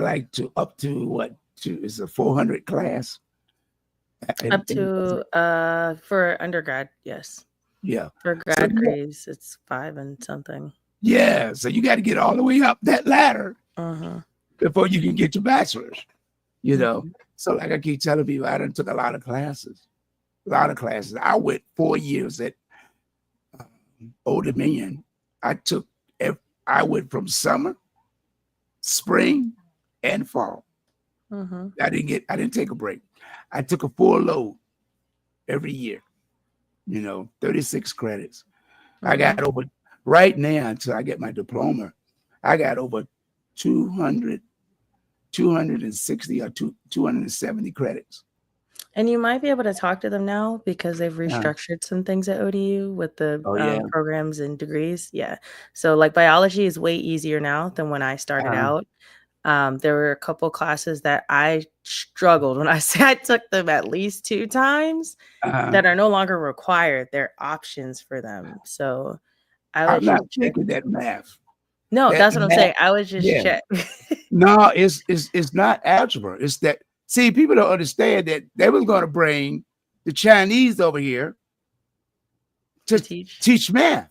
up to what? Is a 400 class? Up to for undergrad, yes. Yeah. For grad grades, it's 5 and something. Yeah. So you got to get all the way up that ladder before you can get your bachelor's. So like I keep telling people, I done took a lot of classes. I went 4 years at Old Dominion. I went from summer, spring, and fall. I didn't take a break. I took a full load every year, 36 credits. I got over, right now until I get my diploma, I got over 260 or 270 credits. And you might be able to talk to them now because they've restructured some things at ODU with the programs and degrees. Yeah. So like biology is way easier now than when I started out. There were a couple classes that I struggled. When I say I took them at least 2 times that are no longer required. They're options for them. So I'm not taking that math. No, that's what I'm saying. I would just check. No, it's not algebra. It's that. See, people don't understand that they was going to bring the Chinese over here to teach math.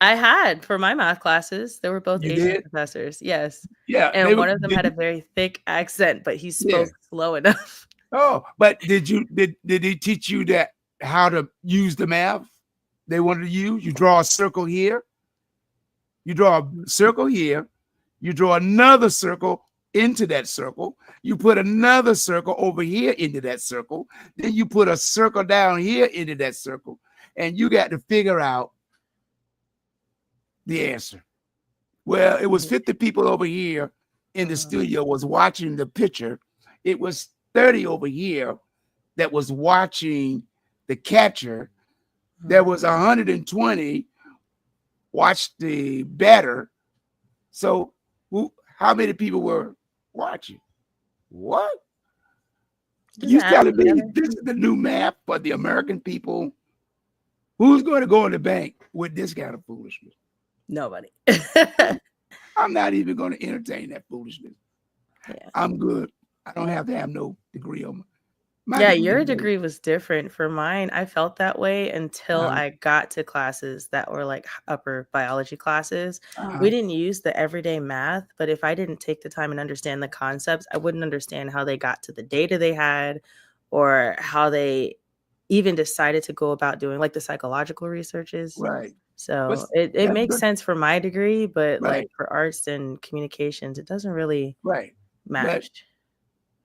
I had for my math classes. They were both You Asian did? professors. Yes. Yeah, they And were. one of them had a very thick accent, but he Yeah. spoke slow enough. Oh, but did he teach you that how to use the math they wanted to use? You draw a circle here, you draw a circle here, you draw another circle into that circle, you put another circle over here into that circle, then you put a circle down here into that circle, and you got to figure out the answer. Well, it was 50 people over here in the studio was watching the picture. It was 30 over here that was watching the catcher. There was 120 watched the batter. So how many people were watching? What? You telling me this is the new math for the American people? Who's going to go in the bank with this kind of foolishness? Nobody. I'm not even going to entertain that foolishness. Yeah. I'm good. I don't have to have no degree on my Yeah, degree. your degree was different. For mine, I felt that way until Uh-huh. I got to classes that were like upper biology classes. Uh-huh. We didn't use the everyday math, but if I didn't take the time and understand the concepts, I wouldn't understand how they got to the data they had or how they even decided to go about doing like the psychological researches. Right. So it makes good. sense for my degree, but Right. like for arts and communications, it doesn't really Right. match.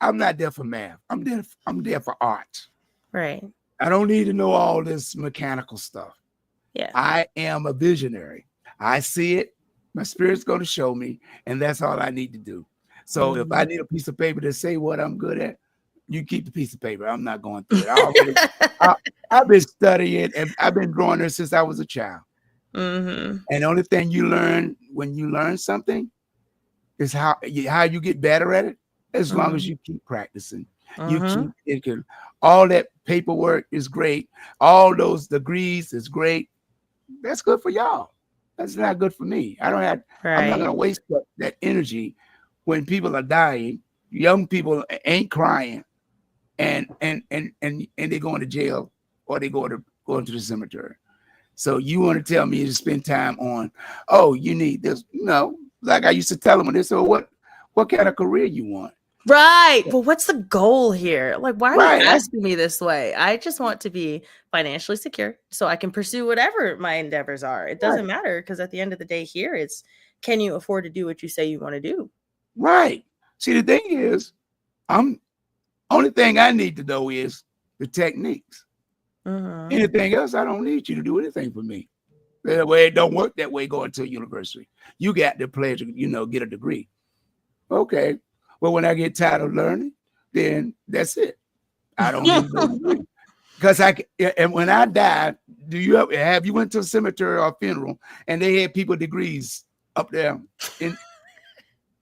I'm not there for math. I'm there for art. Right. I don't need to know all this mechanical stuff. Yeah. I am a visionary. I see it. My spirit's going to show me, and that's all I need to do. So if I need a piece of paper to say what I'm good at, you keep the piece of paper. I'm not going through it. I've been studying and I've been drawing there since I was a child. And the only thing you learn when you learn something is how you get better at it. As long as you keep practicing, you keep thinking. All that paperwork is great. All those degrees is great. That's good for y'all. That's not good for me. I'm not going to waste that energy when people are dying. Young people ain't crying, and they're going to jail or they going to the cemetery. So you want to tell me to spend time on? Oh, you need this? No, like I used to tell them when they said, "What kind of career you want?" Right. Well, what's the goal here? Like, why are you Right. asking me this way? I just want to be financially secure so I can pursue whatever my endeavors are. It doesn't matter because at the end of the day here, it's can you afford to do what you say you want to do? Right. See, the thing is, only thing I need to know is the techniques. Anything else, I don't need you to do anything for me. That way, it don't work that way going to a university. You got the pleasure, get a degree. Okay. Well, when I get tired of learning, then that's it. I don't need no degree. Because and when I die, have you went to a cemetery or a funeral and they had people degrees up there in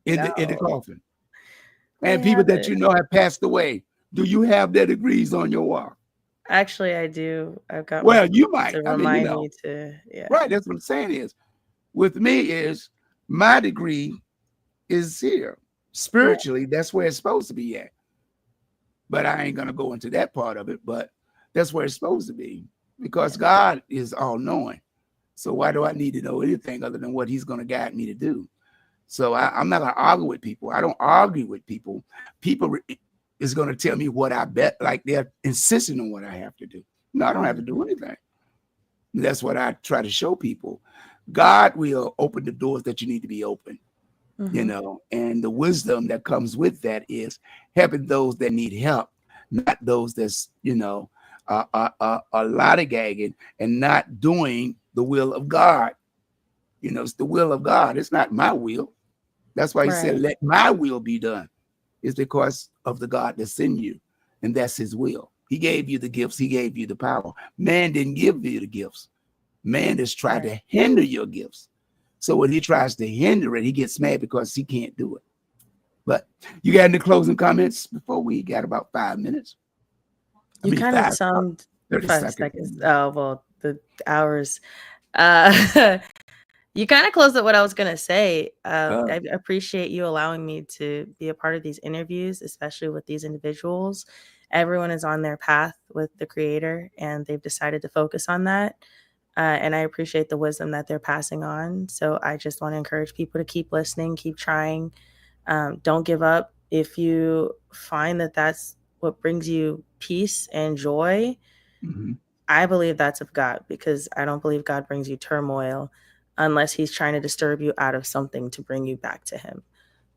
the coffin? And people that have passed away. Do you have their degrees on your wall? Actually, I do. I've got you might to remind me to Right. That's what I'm saying is with me is my degree is here. Spiritually, that's where it's supposed to be at. But I ain't going to go into that part of it, but that's where it's supposed to be because God is all knowing. So why do I need to know anything other than what he's going to guide me to do? So I'm not going to argue with people. I don't argue with people. People is going to tell me what I bet, like they're insisting on what I have to do. No, I don't have to do anything. That's what I try to show people. God will open the doors that you need to be open. And the wisdom that comes with that is helping those that need help, not those that's, are lollygagging and not doing the will of God. It's the will of God. It's not my will. That's why he said, let my will be done. It's because of the God that's in you. And that's his will. He gave you the gifts. He gave you the power. Man didn't give you the gifts. Man has tried to hinder your gifts. So when he tries to hinder it, he gets mad because he can't do it. But you got any closing comments before we got about 5 minutes? You kind of sound 30 seconds. Oh, well, the hours. You kind of closed up what I was going to say. I appreciate you allowing me to be a part of these interviews, especially with these individuals. Everyone is on their path with the creator and they've decided to focus on that. And I appreciate the wisdom that they're passing on. So I just want to encourage people to keep listening, keep trying. Don't give up. If you find that that's what brings you peace and joy, Mm-hmm. I believe that's of God, because I don't believe God brings you turmoil unless he's trying to disturb you out of something to bring you back to him.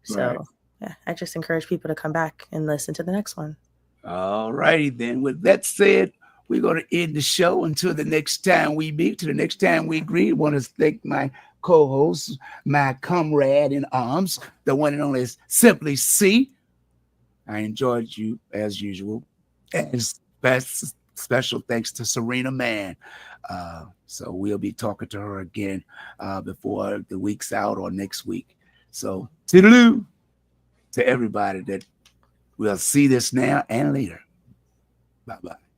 So Right. yeah, I just encourage people to come back and listen to the next one. All righty then. With that said, we're going to end the show until the next time we meet. To the next time we greet, I want to thank my co-host, my comrade in arms, the one and only Simply C. I enjoyed you as usual. And special thanks to Serena Mann. So we'll be talking to her again before the week's out or next week. So toodaloo to everybody that will see this now and later. Bye-bye.